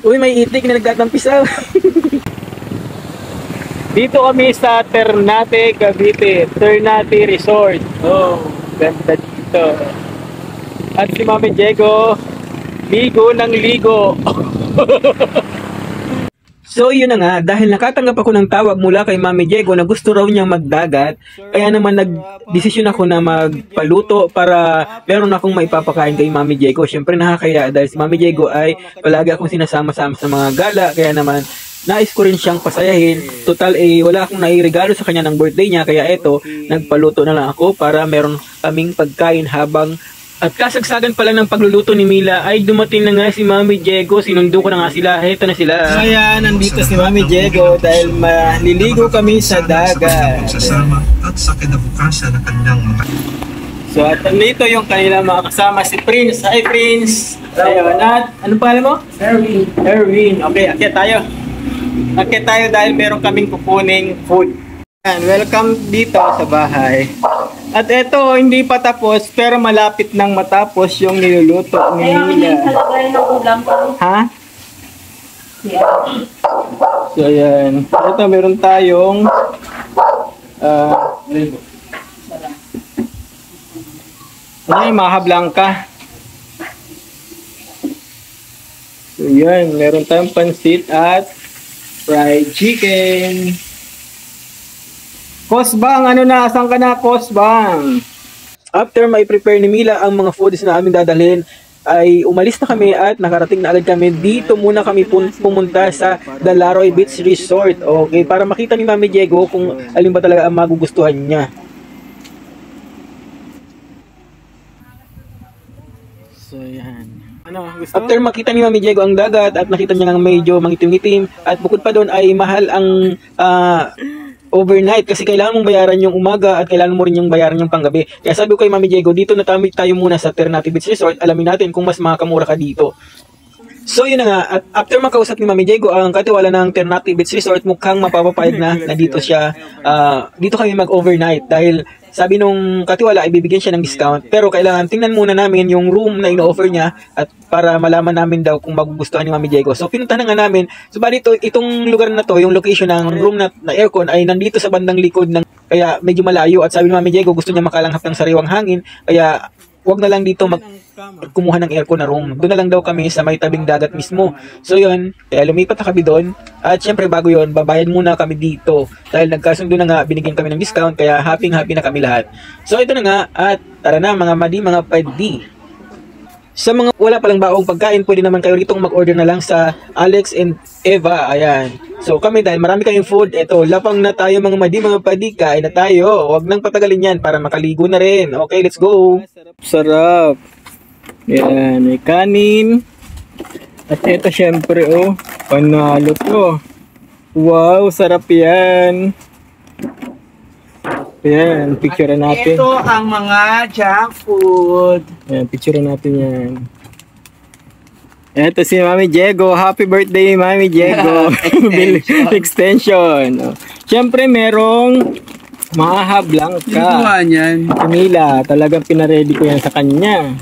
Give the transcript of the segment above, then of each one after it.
Uy, may itik na nagtatampisaw. Dito kami sa Ternate, Cavite. Ternate Resort. Oh, ganda dito. At si Mami Diego, ligo ng ligo. So yun na nga, dahil nakatanggap ako ng tawag mula kay Mami Diego na gusto raw niyang magdagat, kaya naman nagdesisyon ako na magpaluto para meron akong maipapakain kay Mami Diego. Siyempre nakakaya dahil si Mami Diego ay palagi akong sinasama-sama sa mga gala, kaya naman nais ko rin siyang pasayahin. Total wala akong nairegalo sa kanya ng birthday niya, kaya eto, nagpaluto na lang ako para meron kaming pagkain habang at kasagsagan pala ng pagluluto ni Mila ay dumating na nga si Mami Diego. Sinundo ko na nga sila. Heto na sila. Ayan, nandito si Mami Diego dahil maliligo kami sa dagat. At sa kinabukasan ng kanyang mga... So at nandito yung kanilang mga kasama, si Prince. Hi Prince! Ayun, at anong pangalan mo? Erwin. Erwin. Okay, akyat tayo. Akyat tayo dahil meron kaming kukuning food. Ayan, welcome dito sa bahay. At eto, hindi pa tapos, pero malapit nang matapos yung niluluto ni Mila. Kaya kalagay ng ulam ko. Ha? Yeah. So, ayan. Ito, meron tayong maha blanca. So, ayan. Meron tayong pansit at fried chicken. Kosbang, ano na? Asan ka na, Kosbang? After may prepare ni Mila ang mga foods na aming dadalhin, ay umalis na kami at nakarating na agad kami. Dito muna kami pumunta sa Dalaroy Beach Resort. Okay, para makita ni Mami Diego kung alin ba talaga ang magugustuhan niya. So, yan. Ano, gusto? After makita ni Mami Diego ang dagat at nakita niya ng medyo mangitim-ngitim at bukod pa doon ay mahal ang overnight kasi kailangan mong bayaran yung umaga at kailangan mo rin yung bayaran yung panggabi. Kaya sabi ko kay Mami Diego, dito na tayo muna sa Ternate Beach Resort. Alamin natin kung mas makakamura ka dito. So yun na nga, at after makausap ni Mami Diego ang katiwala ng Ternate Beach Resort, mukhang mapapapayag na dito siya, dito kami mag-overnight dahil sabi nung katiwala ay bibigyan siya ng discount, pero kailangan tingnan muna namin yung room na ino-offer niya at para malaman namin daw kung magugustuhan ni Mami Diego. So pinuntahan na nga namin. So bali itong lugar na to, yung location ng room na aircon ay nandito sa bandang likod ng, kaya medyo malayo at sabi ni Mami Diego gusto niya makalanghap ng sariwang hangin, kaya wag na lang dito kumuha ng aircon na room. Doon na lang daw kami sa may tabing dagat mismo. So yun, kaya lumipat na kami doon. At syempre bago yun, babayad muna kami dito. Dahil nagkasundo na nga, binigyan kami ng discount, kaya happy na kami lahat. So ito na nga, at tara na mga madi, mga padi. Sa mga wala palang baong pagkain, pwede naman kayo ritong mag-order na lang sa Alex and Eva. Ayan. So kami dahil marami kayong food, eto, lapang na tayo mga madi, mga padi, kain na tayo. Huwag nang patagalin yan para makaligo na rin. Okay, let's go. Sarap. Yan, may kanin. At ito syempre, oh, panalo to. Wow, sarap yan. Yan, picturean natin. Ito ang mga junk food. Yan, picturean natin yan. Ito si Mami Diego. Happy birthday, Mami Diego. Extension. Siyempre, merong maha blanca. Sino yan? Mila, talagang pinaredy ko yan sa kanya.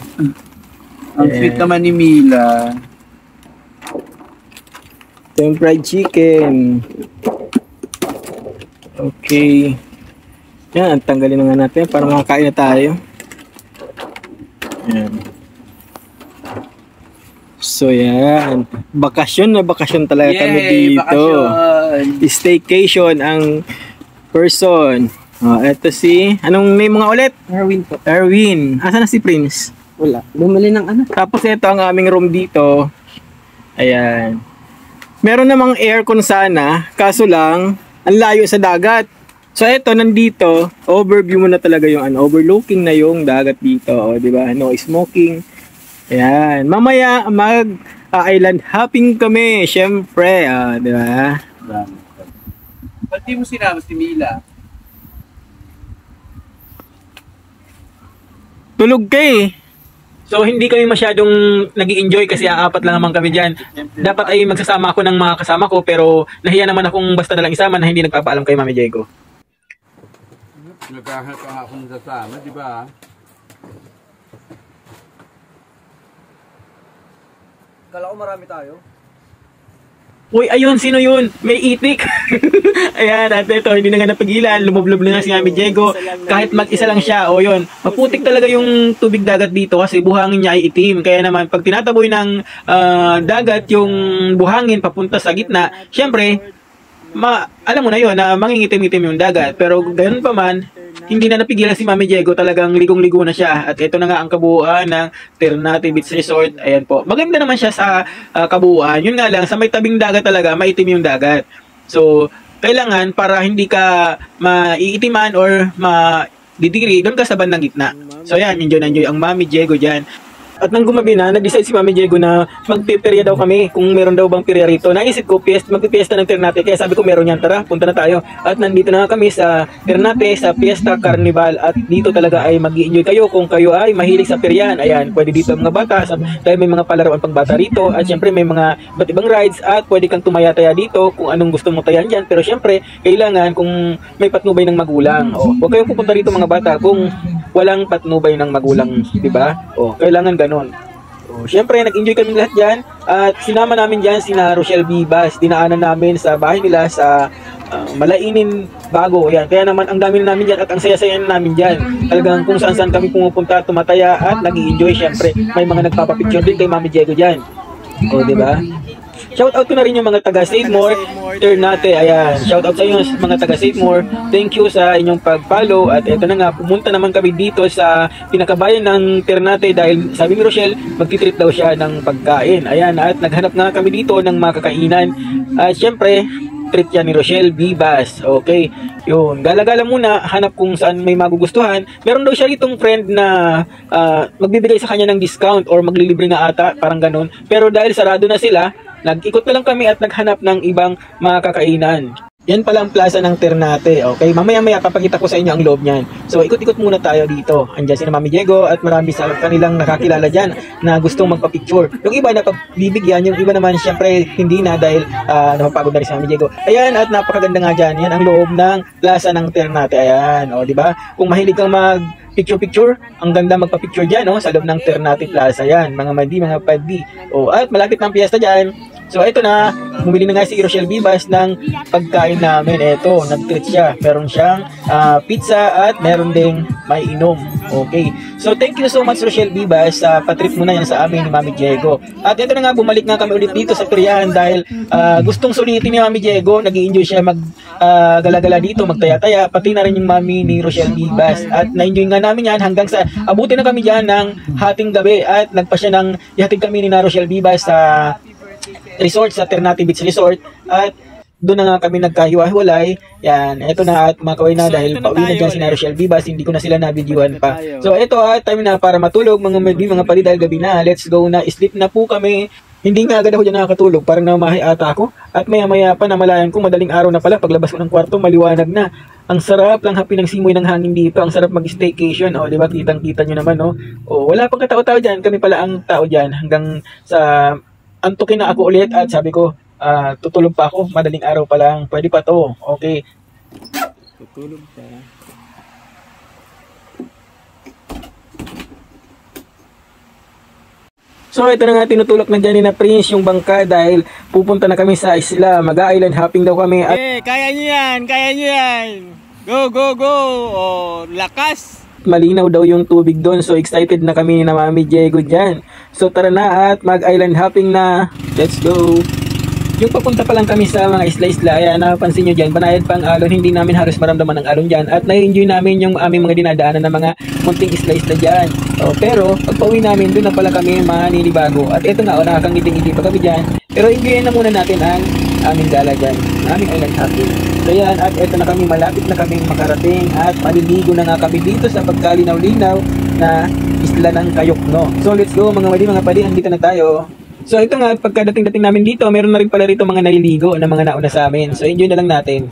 Ang sweet naman ni Mila. Ito yung fried chicken. Okay. Yan, tanggalin na nga natin para makakain na tayo. Yan. So yan, bakasyon na bakasyon talaga kami dito. Bakasyon. Staycation ang person. Ito si, anong name mga ulit? Erwin po. Erwin. Asan na si Prince? Wala. Bumili ng ano. Tapos ito ang aming room dito. Ayan. Meron namang aircon sana, kaso lang, ang layo sa dagat. So ito, nandito, overview mo na talaga yung overlooking na yung dagat dito. O, diba? No smoking. Ayan. Mamaya, mag-island hopping kami. Siyempre, diba? Ba't di mo sinama si Mila? Tulog ka eh. So hindi kami masyadong nag-i-enjoy kasi apat lang naman kami dyan. Dapat ay magsasama ako ng mga kasama ko pero nahiya naman akong basta na lang isama na hindi nagpapaalam kay Mami Diego. Nagkahanap ang akong sasama, di ba? Kala ko marami tayo. Uy, ayun, sino yun? May itik. Ayan, at ito, hindi na nga napigilan. Lumublob na nga si Mami Diego. Kahit mag-isa lang siya, o yun. Maputik talaga yung tubig dagat dito kasi buhangin niya ay itim. Kaya naman, pag tinataboy ng dagat yung buhangin papunta sa gitna, syempre, alam mo na yun, na mangingitim-itim yung dagat. Pero ganoon pa man, hindi na napigilan si Mami Diego, talagang ligong-ligo na siya. At ito na nga ang kabuuan ng Ternate Beach Resort. Ayan po. Maganda naman siya sa kabuuan. Yun nga lang, sa may tabing dagat talaga, maitim yung dagat. So, kailangan para hindi ka maiitiman or madidiri, doon ka sa bandang gitna. So, ayan, enjoy na enjoy ang Mami Diego dyan. At nang gumabi na, nag-decide si Mami Diego na magpiperya daw kami kung meron daw bang perya rito. Naisip ko, magpipiesta ng Ternate. Kaya sabi ko, meron yan. Tara, punta na tayo. At nandito na kami sa Ternate, sa Fiesta Carnival. At dito talaga ay mag-i-enjoy kayo kung kayo ay mahilig sa peryan. Ayan, pwede dito mga bata. Dahil may mga palaruan pang bata rito. At syempre may mga iba't ibang rides. At pwede kang tumaya-taya dito kung anong gusto mong tayan dyan. Pero syempre, kailangan kung may patnubay ng magulang. O, huwag kayong pupunta rito mga bata kung walang patnubay ng magulang. Diba? O, kailangan ganun. So, syempre, nag-enjoy kami lahat dyan. At sinama namin dyan sina Rochelle Vivas. Dinaanan namin sa bahay nila sa Malainin Bago. Yan. Kaya naman, ang dami namin dyan at ang saya-saya namin dyan. Talagang kung saan-saan kami pumupunta, tumataya at nag-enjoy. Syempre, may mga nagpapapicture din kay Mami Diego dyan. O, diba? Shout out ko na rin yung mga taga Save More Ternate. Ayan, shout out sa inyo mga taga Save More. Thank you sa inyong pag-follow. At eto na nga, pumunta naman kami dito sa pinakabayan ng Ternate dahil sabi ni Rochelle, magtitreat daw siya ng pagkain. Ayan, at naghanap nga kami dito ng mga kakainan. At syempre, treat yan ni Rochelle Vivas. Okay, yun, gala-gala muna, hanap kung saan may magugustuhan. Meron daw siya itong friend na magbibigay sa kanya ng discount or maglilibre na ata, parang ganun. Pero dahil sarado na sila, nag-ikot na lang kami at naghanap ng ibang mga kakainan. Yan pala ang plaza ng Ternate. Okay, mamaya-maya papakita ko sa inyo ang loob niyan. So, ikot-ikot muna tayo dito. Andiyan si Mami Diego at marami sa kanilang nakakilala dyan na gustong magpa-picture. Yung iba na pagbibigyan, yung iba naman syempre hindi na dahil napapagod na rin si Mami Diego. Ayan, at napakaganda nga dyan. Yan ang loob ng plaza ng Ternate. Ayan, o, di ba? Kung mahilig kang picture-picture, ang ganda magpa-picture dyan, sa loob ng Ternate Plaza. Yan, mga madi, mga padi. O, at malapit ng piyesta dyan. So, ito na, bumili na nga si Rochelle Vivas ng pagkain namin. Ito, nag-treat siya. Meron siyang pizza at meron ding may inom. Okay. So, thank you so much Rochelle Vivas sa patrip mo na yan sa amin ni Mami Diego. At ito na nga, bumalik nga kami ulit dito sa peryahan dahil gustong sulitin ni Mami Diego. Nag-i-enjoy siya gala-gala dito, magtaya-taya. Pati na rin yung mami ni Rochelle Vivas. At na-enjoy nga namin yan hanggang sa abutin na kami dyan ng hating gabi. At nagpa siya ng ihatid kami ni Rochelle Vivas sa resort, sa Ternate Beach Resort. At doon na nga kami nagkahiwa-hiwalay. Yan, eto na at makaway na dahil pauwi na dyan si Rochelle Vivas, hindi ko na sila nabidyohan pa. So eto time na para matulog mga pali dahil gabi na. Let's go na, sleep na po kami. Hindi nga agad ako dyan nakakatulog, parang namahay ata ako. At maya-maya pa namalayan ko, madaling araw na pala, paglabas ko ng kwarto, maliwanag na. Ang sarap lang happy ng simoy ng hangin dito, ang sarap mag-staycation. O, di ba, kitang-kita nyo naman, no? O, wala pang katao-tao dyan, kami pala ang tao dyan. Hanggang sa antukin na ako ulit at sabi ko, tutulog pa ako, madaling araw pa lang, pwede pa to, okay. Tutulog pa. So ito na nga, tinutulak na dyan ni na Prince yung bangka dahil pupunta na kami sa isla, mag-island hopping daw kami. At kaya nyo yan, kaya nyo yan. Go, go, go. Lakas. Malinaw daw yung tubig doon, so excited na kami ni na Mami Diego dyan. So tara na at mag-island hopping na. Let's go. Yung papunta pa lang kami sa mga isla-isla, ayan, napansin nyo dyan, banayad pang alon, hindi namin halos maramdaman ng alon dyan. At na-enjoy namin yung aming mga dinadaanan ng mga munting isla-isla dyan. Pero pag pauwi namin, doon na pala kami maninibago. At ito nga, nakakangiti-ngiti pa kami dyan. Pero enjoyin na muna natin ang aming gala dyan, aming island hopping. So yan, at ito na kami, malapit na kami makarating at maliligo na nga kami dito sa pagkalinaw-linaw na isla ng Kayokno. So let's go mga mali, mga pali, andito na tayo. So ito nga, pagkadating-dating namin dito, meron na rin pala rito mga naliligo na mga nauna sa amin. So enjoy na lang natin.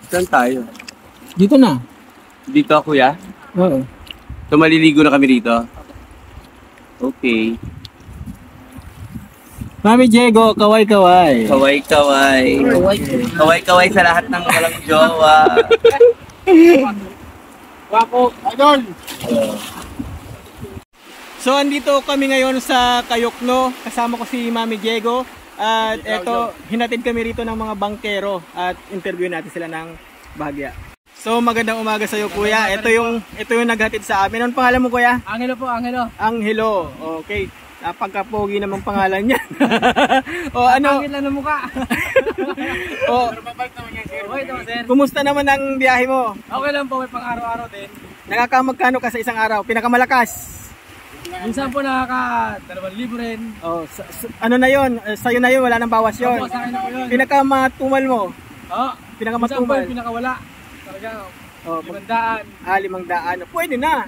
Saan tayo? Dito na. Dito, kuya? Oo. So maliligo na kami dito? Okay. Mami Diego, kaway-kaway. Kaway-kaway. Kaway-kaway sa lahat ng walang jowa. Wako, idol! So andito kami ngayon sa Kayokno, kasama ko si Mami Diego. At eto, hinatid kami rito ng mga bangkero at interview natin sila ng bahagya. So magandang umaga sa iyo kuya. Ito yung naghatid sa amin. Anong pangalan mo kuya? Angelo po, Angelo. Angelo. Okay. Napagkapogi namang pangalan niya. O ano? Pangit lang ng mukha. O, Okay naman, sir. kumusta naman ang biyahe mo? Okay lang po, may pang araw-araw din. Nakakamagkano ka sa isang araw? Pinakamalakas? Minsan po nakaka 2,000 rin. Oh, ano na 'yon? Sa'yo na 'yon, wala nang bawas 'yon. Opo, sa akin na po yun. Pinakamatumal mo? Oo. Pinakamatumal. Minsan po yung pinakawala. Talaga, Oh, 500. 500. Pwede na.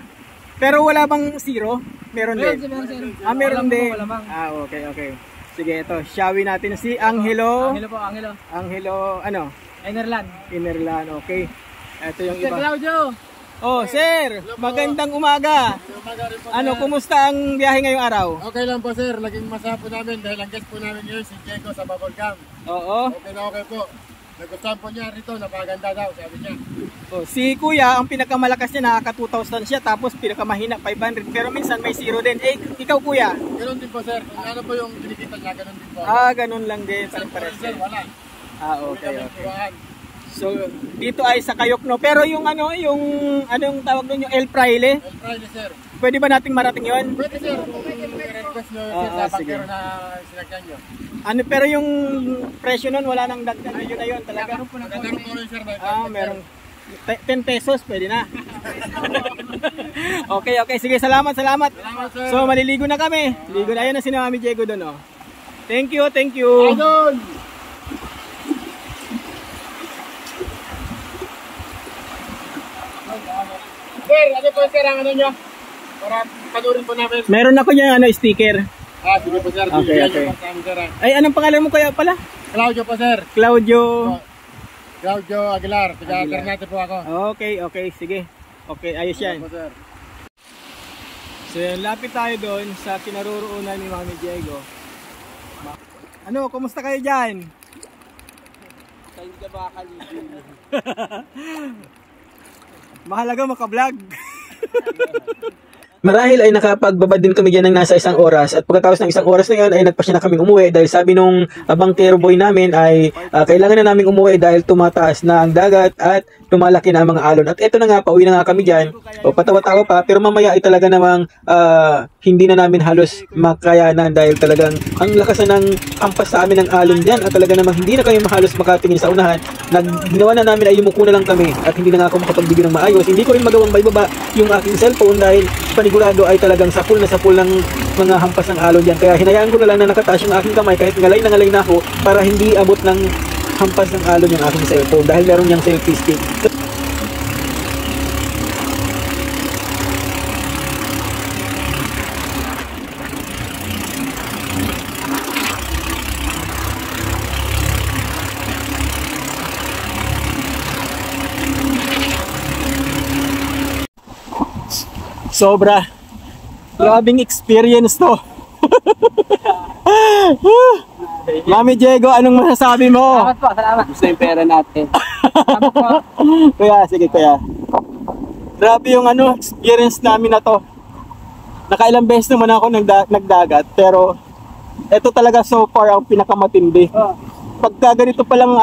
Pero wala bang zero? Meron din. Meron, sir. Meron Walang din. po, walamang. Okay. Sige, ito. Shawi natin si Angelo. Angelo po, Angelo. Angelo, ano? Enerland. Inerlan, okay. Ito yung Sir iba. Claudio. Oh, sir. Magandang umaga. Ano, kumusta ang biyahe ngayong araw? Okay lang po sir, naging masaya po namin dahil ang guest po namin ngayon si Diego sa Bubble Cam. Oo. Okay na okay po. Nagustuhan po niya rito, napaganda daw, sabi niya. Oh, si Kuya, ang pinakamalakas niya nakaka 2,000 siya tapos pinakamahina 500 pero minsan may zero din. Eh, ikaw Kuya? Ganun din po sir, kung ano po yung kinikita niya, ganun din po. Ganun lang din. Sir, sir, wala. Okay. Tuwaan. So, dito ay sa Kayokno. Pero yung anong tawag doon, yung El Fraile, El Friday sir. pwede ba nating marating yon? Pwede sir, kung request nyo sir sa sige. bankero na sinagyan nyo. Pero yung presyo nun, wala nang dagdag. Yun na yun talaga. Nagkaroon po rin sir. Merong 10 pesos, pwede na. Okay. Sige, salamat. Salamat sir. So, maliligo na kami. Ligo na. Ayun na si Mami Diego doon, oh. Thank you. Idol! Sir, ano po sir ang ano nyo? Para panurin po namin. Meron ako yung sticker. Sige po sir, Okay. bigyan nyo po sa amin, sir. Ay, anong pangalan mo kaya pala? Claudio po sir. Claudio. Claudio Aguilar, taga-Ternate po ako. Okay. Sige. Okay, ayos yan. Po, sir. So yan, lapit tayo doon sa kinaroroonan ni Mami Diego. Ano, kumusta kayo dyan? Hindi ka ba kaligin? Mahalaga maka-vlog. Marahil ay nakapagbabad din kami dyan ng nasa 1 oras at pagkatapos ng 1 oras na yun ay nagpasya na kaming umuwi dahil sabi nung bangkero boy namin ay kailangan na namin umuwi dahil tumataas na ang dagat at lumalaki na ang mga alon. At eto na nga, pauwi na nga kami dyan. O patawa-tawa pa, pero mamaya ay talaga namang hindi na namin halos makayanan dahil talagang ang lakas na ng ampas sa amin ng alon dyan at talaga namang hindi na kami halos makatingin sa unahan. Ginawa na namin ay yumuko na lang kami at hindi na nga ako makapagbigay ng maayos. Hindi ko rin magawang maibaba yung aking cellphone dahil panigurado ay talagang sapul ng mga hampas ng alon dyan. Kaya hinayaan ko na lang na nakataas yung aking kamay kahit ngalay na ako para hindi abot ng hampas ng alon yung aking cellphone dahil meron niyang selfie stick. Sobra. Grabing experience to. Mami Diego, anong masasabi mo? Salamat po, salamat. Gusto yung pera natin. Salamat po. Kuya. Grabe yung experience namin na to. Nakailang beses naman ako nagdagat, pero ito talaga so far ang pinakamatindi. Pagka ganito pa lang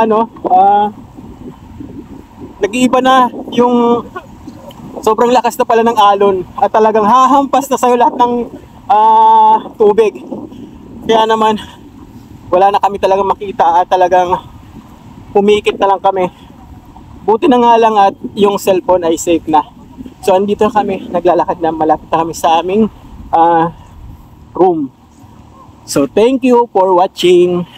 nag-iiba na yung sobrang lakas na pala ng alon at talagang hahampas na sa'yo lahat ng tubig. Kaya naman wala na kami talagang makita at talagang pumikit na lang kami. Buti na nga lang at yung cellphone ay safe na. So andito kami, naglalakad na, malapit na kami sa aming room. So thank you for watching.